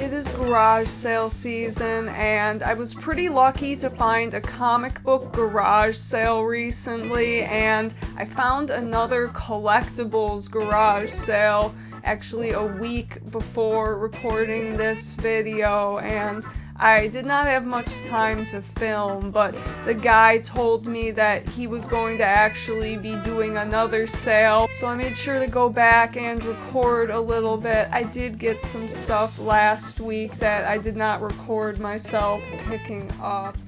It is garage sale season, and I was pretty lucky to find a comic book garage sale recently, and I found another collectibles garage sale actually a week before recording this video, and I did not have much time to film, but the guy told me that he was going to actually be doing another sale, so I made sure to go back and record a little bit. I did get some stuff last week that I did not record myself picking up.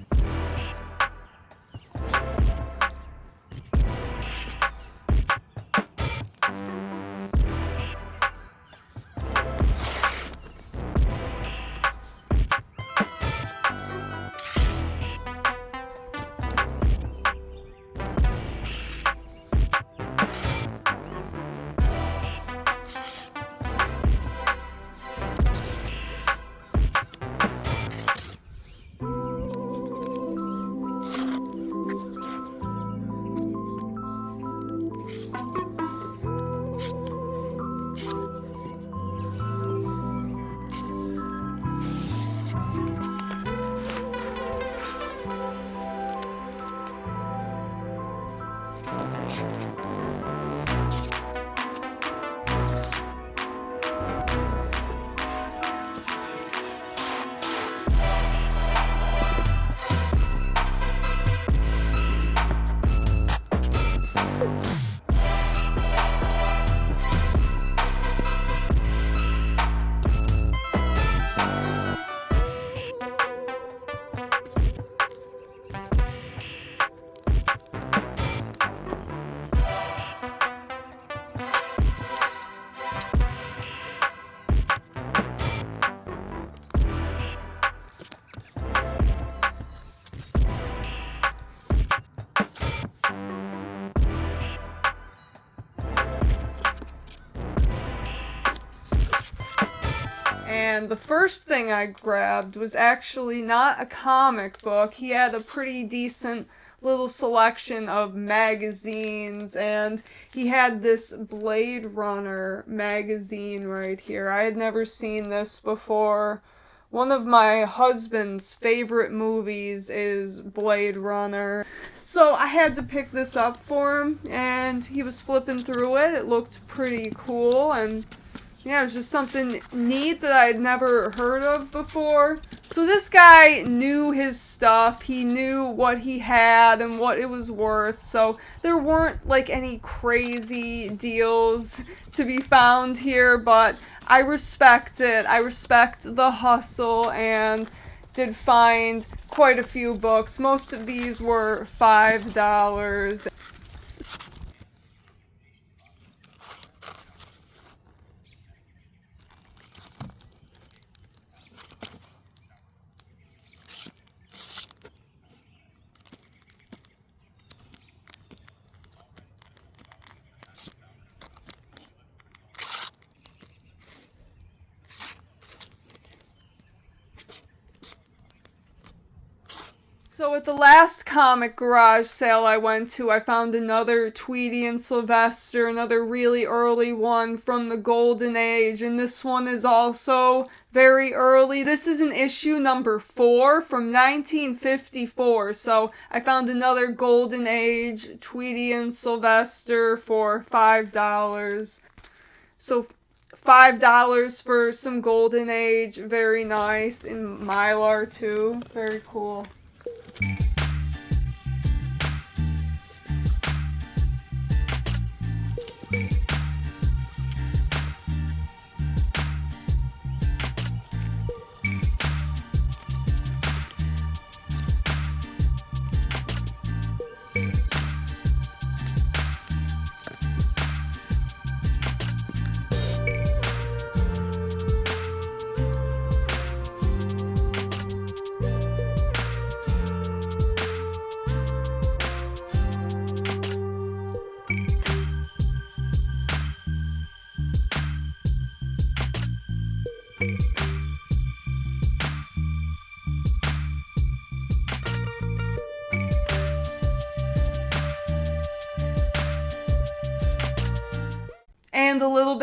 And the first thing I grabbed was actually not a comic book. He had a pretty decent little selection of magazines, and he had this Blade Runner magazine right here. I had never seen this before. One of my husband's favorite movies is Blade Runner. So I had to pick this up for him, and he was flipping through it. It looked pretty cool, and yeah, it was just something neat that I had never heard of before. So this guy knew his stuff. He knew what he had and what it was worth. So there weren't like any crazy deals to be found here, but I respect it. I respect the hustle, and did find quite a few books. Most of these were $5. So at the last comic garage sale I went to, I found another Tweety and Sylvester, another really early one from the Golden Age, and this one is also very early. This is an issue number 4 from 1954, so I found another Golden Age Tweety and Sylvester for $5. So $5 for some Golden Age, very nice, in Mylar too, very cool.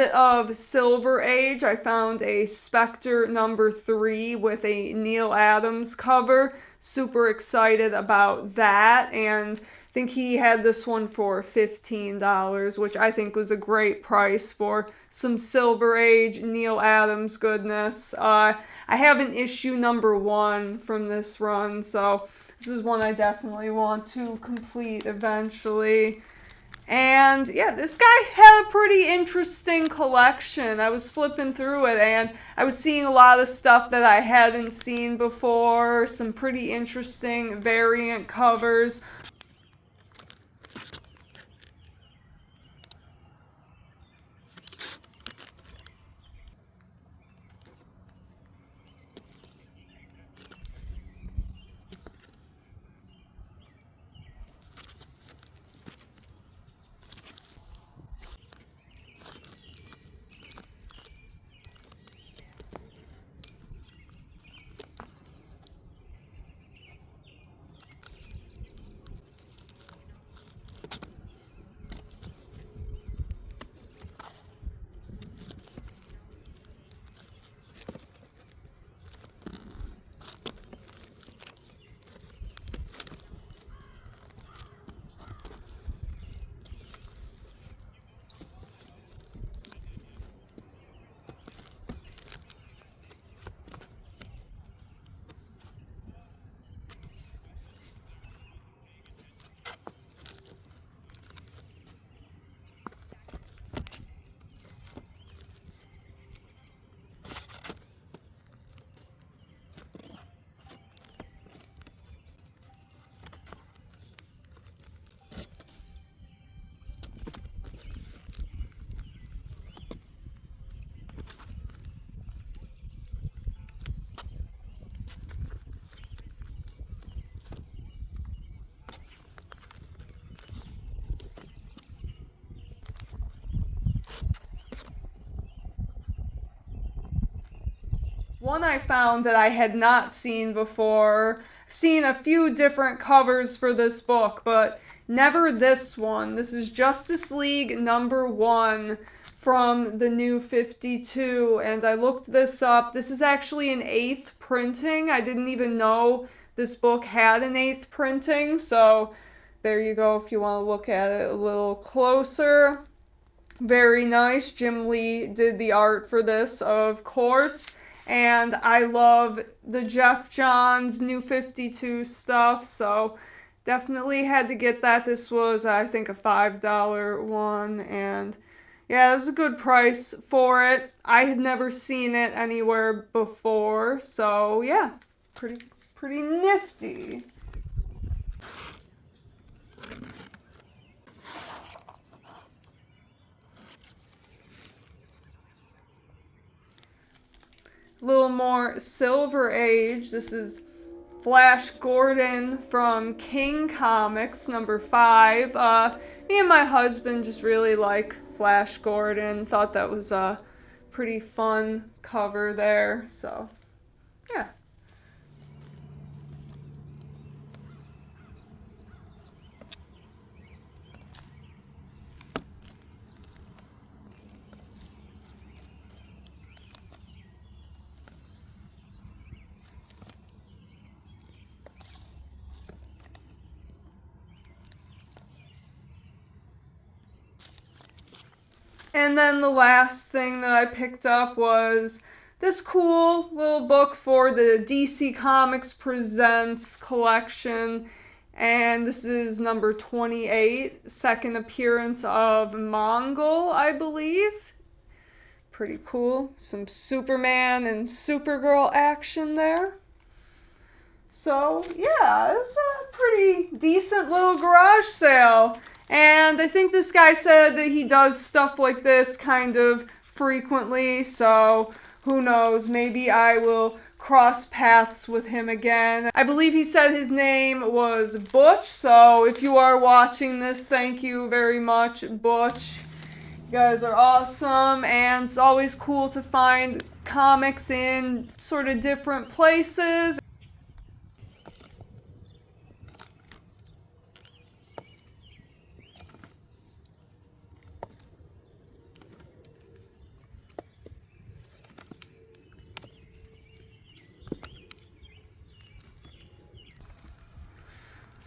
bit of Silver Age. I found a Spectre #3 with a Neil Adams cover. Super excited about that, and I think he had this one for $15, which I think was a great price for some Silver Age Neil Adams goodness. I have an issue #1 from this run, so this is one I definitely want to complete eventually. And yeah, this guy had a pretty interesting collection. I was flipping through it and I was seeing a lot of stuff that I hadn't seen before, some pretty interesting variant covers. One I found that I had not seen before. I've seen a few different covers for this book, but never this one. This is Justice League #1 from the New 52, and I looked this up. This is actually an 8th printing. I didn't even know this book had an 8th printing, so there you go if you want to look at it a little closer. Very nice. Jim Lee did the art for this, of course. And I love the Jeff Johns New 52 stuff, so definitely had to get that. This was, I think, a $5 one, and yeah, it was a good price for it. I had never seen it anywhere before, so yeah, pretty nifty. A little more Silver Age. This is Flash Gordon from King Comics #5. Me and my husband just really like Flash Gordon. Thought that was a pretty fun cover there. So, yeah. And then the last thing that I picked up was this cool little book for the DC Comics Presents collection. And this is #28, second appearance of Mongol, I believe. Pretty cool. Some Superman and Supergirl action there. So, yeah, it's a pretty decent little garage sale. And I think this guy said that he does stuff like this kind of frequently, so who knows, maybe I will cross paths with him again. I believe he said his name was Butch, so if you are watching this, thank you very much, Butch. You guys are awesome, and it's always cool to find comics in sort of different places.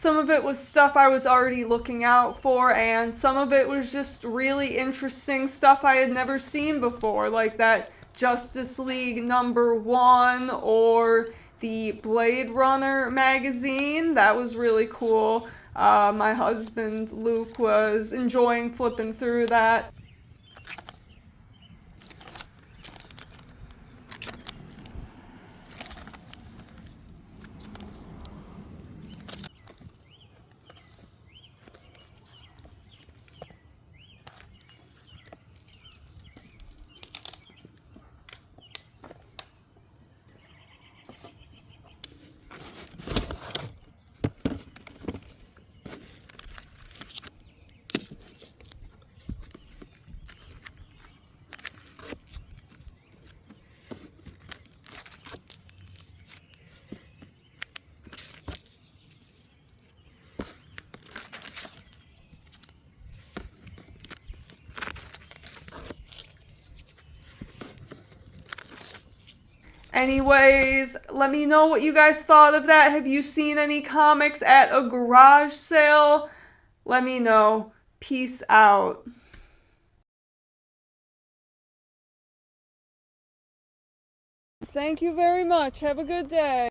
Some of it was stuff I was already looking out for, and some of it was just really interesting stuff I had never seen before, like that Justice League #1 or the Blade Runner magazine. That was really cool. My husband Luke was enjoying flipping through that. Anyways, let me know what you guys thought of that. Have you seen any comics at a garage sale? Let me know. Peace out. Thank you very much. Have a good day.